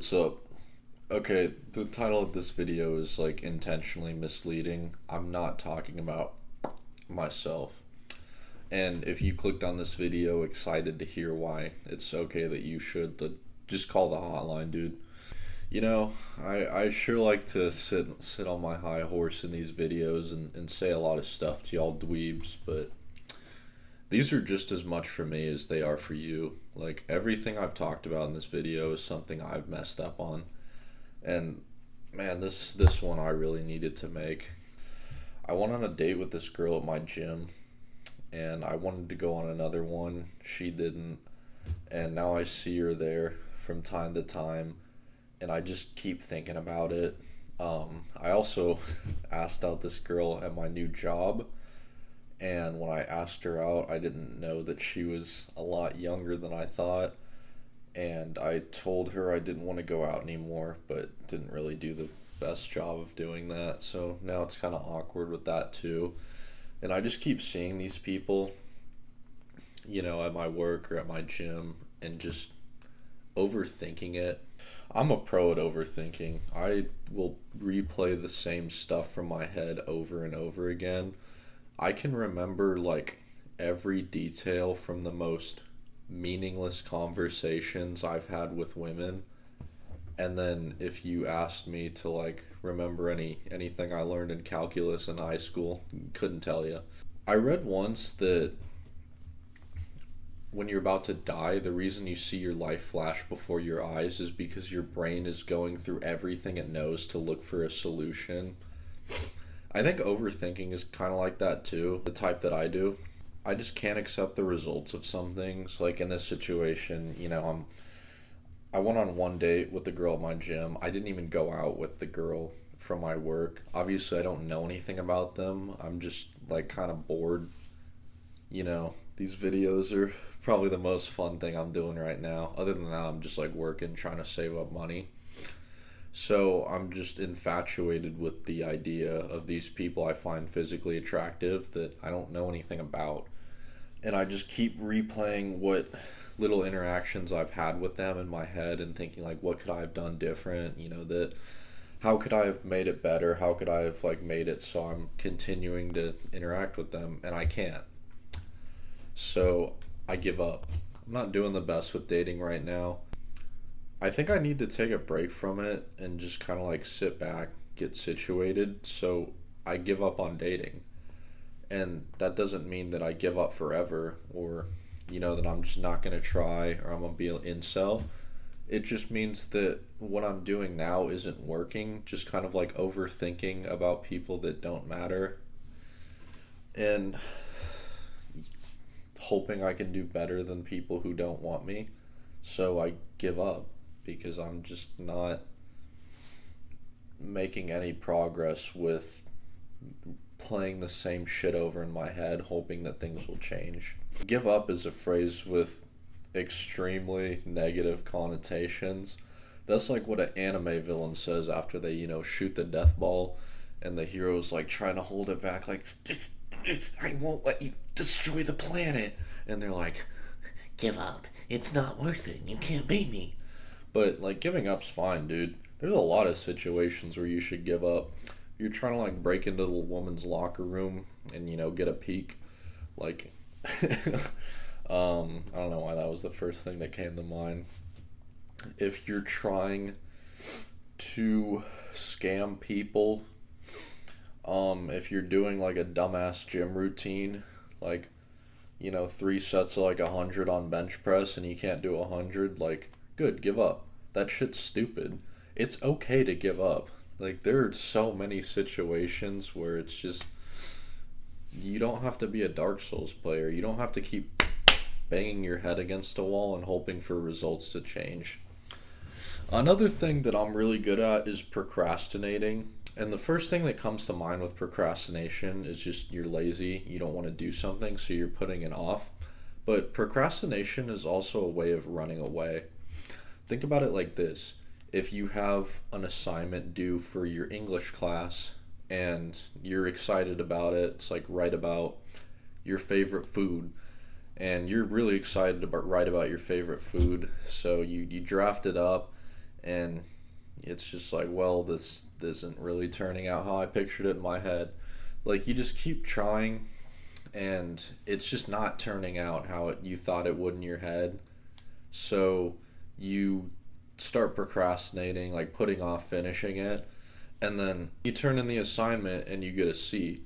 What's up? Okay, the title of this video is like intentionally misleading. I'm not talking about myself. And if you clicked on this video excited to hear why, it's okay that you should just call the hotline, dude. I sure like to sit on my high horse in these videos and say a lot of stuff to y'all dweebs, but these are just as much for me as they are for you. Like everything I've talked about in this video is something I've messed up on. And man, this one I really needed to make. I went on a date with this girl at my gym, and I wanted to go on another one. She didn't, and now I see her there from time to time, and I just keep thinking about it. I also asked out this girl at my new job, and when I asked her out, I didn't know that she was a lot younger than I thought, and I told her I didn't want to go out anymore, but didn't really do the best job of doing that. So now it's kind of awkward with that too. And I just keep seeing these people, at my work or at my gym and just overthinking it. I'm a pro at overthinking. I will replay the same stuff from my head over and over again. I can remember like every detail from the most meaningless conversations I've had with women. And then if you asked me to like remember anything I learned in calculus in high school, couldn't tell you. I read once that when you're about to die, the reason you see your life flash before your eyes is because your brain is going through everything it knows to look for a solution. I think overthinking is kind of like that too, the type that I do. I just can't accept the results of some things. Like in this situation, I went on one date with the girl at my gym. I didn't even go out with the girl from my work. Obviously, I don't know anything about them. I'm just like kind of bored. These videos are probably the most fun thing I'm doing right now. Other than that, I'm just like working, trying to save up money. So I'm just infatuated with the idea of these people I find physically attractive that I don't know anything about. And I just keep replaying what little interactions I've had with them in my head and thinking like, what could I have done different? That how could I have made it better? How could I have like made it so I'm continuing to interact with them, and I can't. So I give up. I'm not doing the best with dating right now. I think I need to take a break from it and just kind of like sit back, get situated. So I give up on dating. And that doesn't mean that I give up forever or, that I'm just not going to try or I'm going to be an incel. It just means that what I'm doing now isn't working, just kind of like overthinking about people that don't matter and hoping I can do better than people who don't want me. So I give up because I'm just not making any progress with playing the same shit over in my head, hoping that things will change. Give up is a phrase with extremely negative connotations. That's like what an anime villain says after they, shoot the death ball and the hero's like trying to hold it back, like, I won't let you destroy the planet. And they're like, give up. It's not worth it. You can't beat me. But like giving up's fine, dude. There's a lot of situations where you should give up. You're trying to like break into the woman's locker room and get a peek. Like, I don't know why that was the first thing that came to mind. If you're trying to scam people, if you're doing like a dumbass gym routine, like 3 sets of like 100 on bench press and you can't do 100, like, good, give up. That shit's stupid. It's okay to give up. Like, there are so many situations where it's just, you don't have to be a Dark Souls player. You don't have to keep banging your head against a wall and hoping for results to change. Another thing that I'm really good at is procrastinating. And the first thing that comes to mind with procrastination is just you're lazy, you don't want to do something, so you're putting it off. But procrastination is also a way of running away. Think about it like this. If you have an assignment due for your English class and you're excited about it, it's like write about your favorite food. And you're really excited to write about your favorite food, so you draft it up and it's just like, well, this isn't really turning out how I pictured it in my head. Like, you just keep trying, and it's just not turning out how you thought it would in your head. So you start procrastinating, like putting off finishing it, and then you turn in the assignment and you get a C.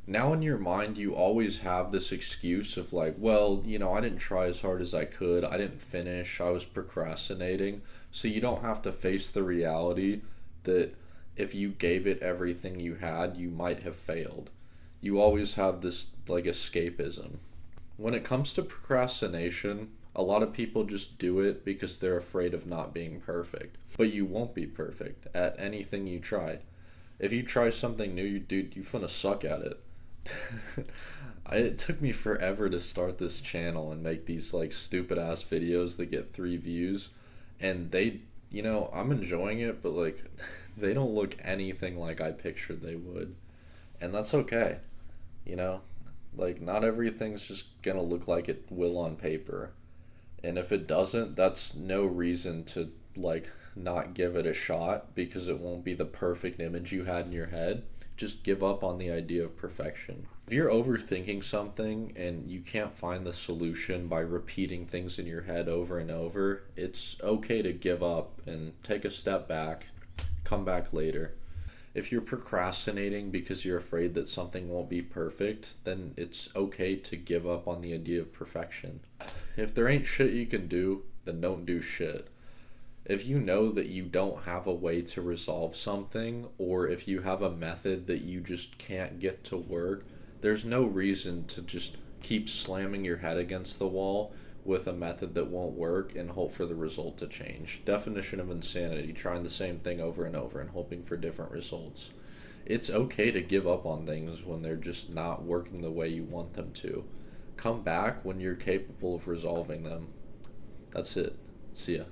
Now in your mind, you always have this excuse of like, well, I didn't try as hard as I could. I didn't finish. I was procrastinating. So you don't have to face the reality that if you gave it everything you had, you might have failed. You always have this like escapism. When it comes to procrastination, a lot of people just do it because they're afraid of not being perfect. But you won't be perfect at anything you try. If you try something new, dude, you're gonna suck at it. It took me forever to start this channel and make these like stupid ass videos that get 3 views, and I'm enjoying it, but like they don't look anything like I pictured they would, and that's okay, you know, like not everything's just gonna look like it will on paper, and if it doesn't, that's no reason to like not give it a shot because it won't be the perfect image you had in your head. Just give up on the idea of perfection. If you're overthinking something and you can't find the solution by repeating things in your head over and over, it's okay to give up and take a step back, come back later. If you're procrastinating because you're afraid that something won't be perfect, then it's okay to give up on the idea of perfection. If there ain't shit you can do, then don't do shit. If you know that you don't have a way to resolve something, or if you have a method that you just can't get to work, there's no reason to just keep slamming your head against the wall with a method that won't work and hope for the result to change. Definition of insanity, trying the same thing over and over and hoping for different results. It's okay to give up on things when they're just not working the way you want them to. Come back when you're capable of resolving them. That's it. See ya.